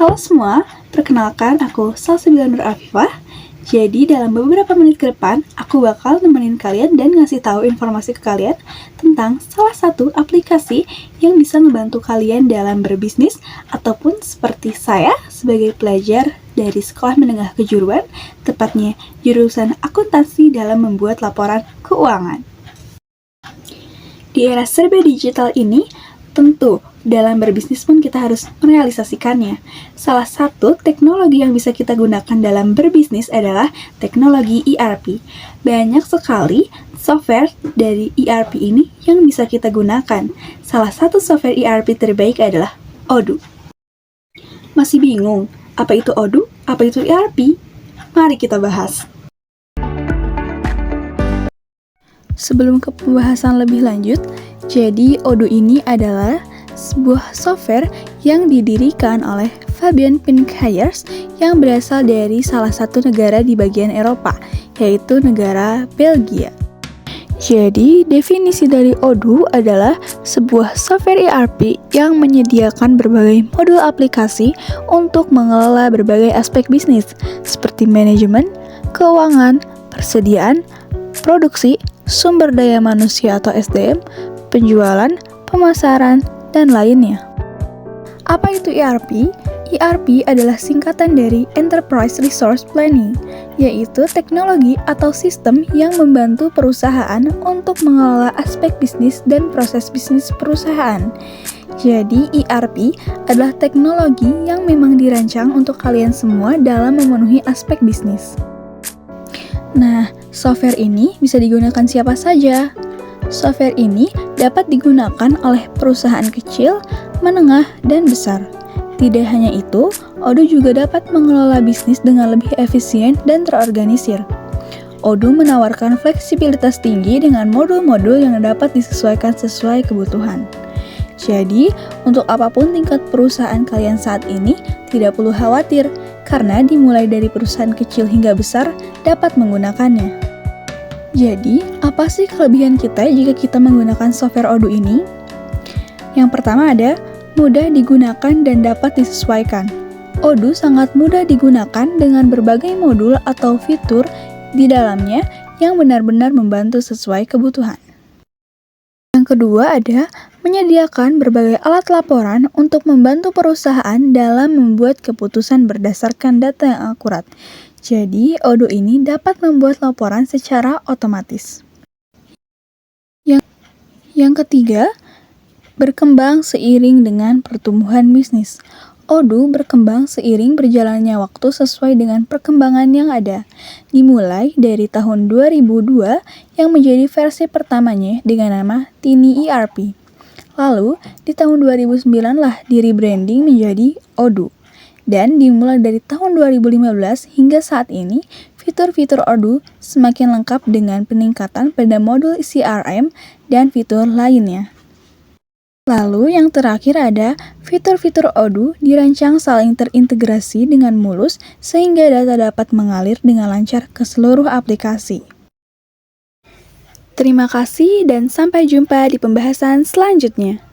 Halo semua, perkenalkan aku Salsabila Nur Afifah. Jadi dalam beberapa menit ke depan, aku bakal nemenin kalian dan ngasih tahu informasi ke kalian tentang salah satu aplikasi yang bisa membantu kalian dalam berbisnis ataupun seperti saya sebagai pelajar dari sekolah menengah kejuruan, tepatnya jurusan akuntansi dalam membuat laporan keuangan. Di era serba digital ini, tentu dalam berbisnis pun kita harus merealisasikannya. Salah satu teknologi yang bisa kita gunakan dalam berbisnis adalah teknologi ERP. Banyak sekali software dari ERP ini yang bisa kita gunakan. Salah satu software ERP terbaik adalah Odoo. Masih bingung? Apa itu Odoo? Apa itu ERP? Mari kita bahas. Sebelum ke pembahasan lebih lanjut, jadi Odoo ini adalah sebuah software yang didirikan oleh Fabian Pinckaers yang berasal dari salah satu negara di bagian Eropa, yaitu negara Belgia. Jadi, definisi dari Odoo adalah sebuah software ERP yang menyediakan berbagai modul aplikasi untuk mengelola berbagai aspek bisnis, seperti manajemen, keuangan, persediaan, produksi, sumber daya manusia atau SDM, penjualan, pemasaran, dan lainnya. Apa itu ERP? ERP adalah singkatan dari Enterprise Resource Planning, yaitu teknologi atau sistem yang membantu perusahaan untuk mengelola aspek bisnis dan proses bisnis perusahaan. Jadi, ERP adalah teknologi yang memang dirancang untuk kalian semua dalam memenuhi aspek bisnis. Nah, software ini bisa digunakan siapa saja. Software ini dapat digunakan oleh perusahaan kecil, menengah, dan besar. Tidak hanya itu, Odoo juga dapat mengelola bisnis dengan lebih efisien dan terorganisir. Odoo menawarkan fleksibilitas tinggi dengan modul-modul yang dapat disesuaikan sesuai kebutuhan. Jadi, untuk apapun tingkat perusahaan kalian saat ini, tidak perlu khawatir, karena dimulai dari perusahaan kecil hingga besar dapat menggunakannya. Jadi, apa sih kelebihan kita jika kita menggunakan software Odoo ini? Yang pertama ada, mudah digunakan dan dapat disesuaikan. Odoo sangat mudah digunakan dengan berbagai modul atau fitur di dalamnya yang benar-benar membantu sesuai kebutuhan. Yang kedua ada, menyediakan berbagai alat laporan untuk membantu perusahaan dalam membuat keputusan berdasarkan data yang akurat. Jadi, Odoo ini dapat membuat laporan secara otomatis. Yang ketiga, berkembang seiring dengan pertumbuhan bisnis. Odoo berkembang seiring berjalannya waktu sesuai dengan perkembangan yang ada. Dimulai dari tahun 2002 yang menjadi versi pertamanya dengan nama Tiny ERP. Lalu, di tahun 2009 lah di-rebranding menjadi Odoo. Dan dimulai dari tahun 2015 hingga saat ini, fitur-fitur Odoo semakin lengkap dengan peningkatan pada modul CRM dan fitur lainnya. Lalu yang terakhir ada, fitur-fitur Odoo dirancang saling terintegrasi dengan mulus sehingga data dapat mengalir dengan lancar ke seluruh aplikasi. Terima kasih dan sampai jumpa di pembahasan selanjutnya.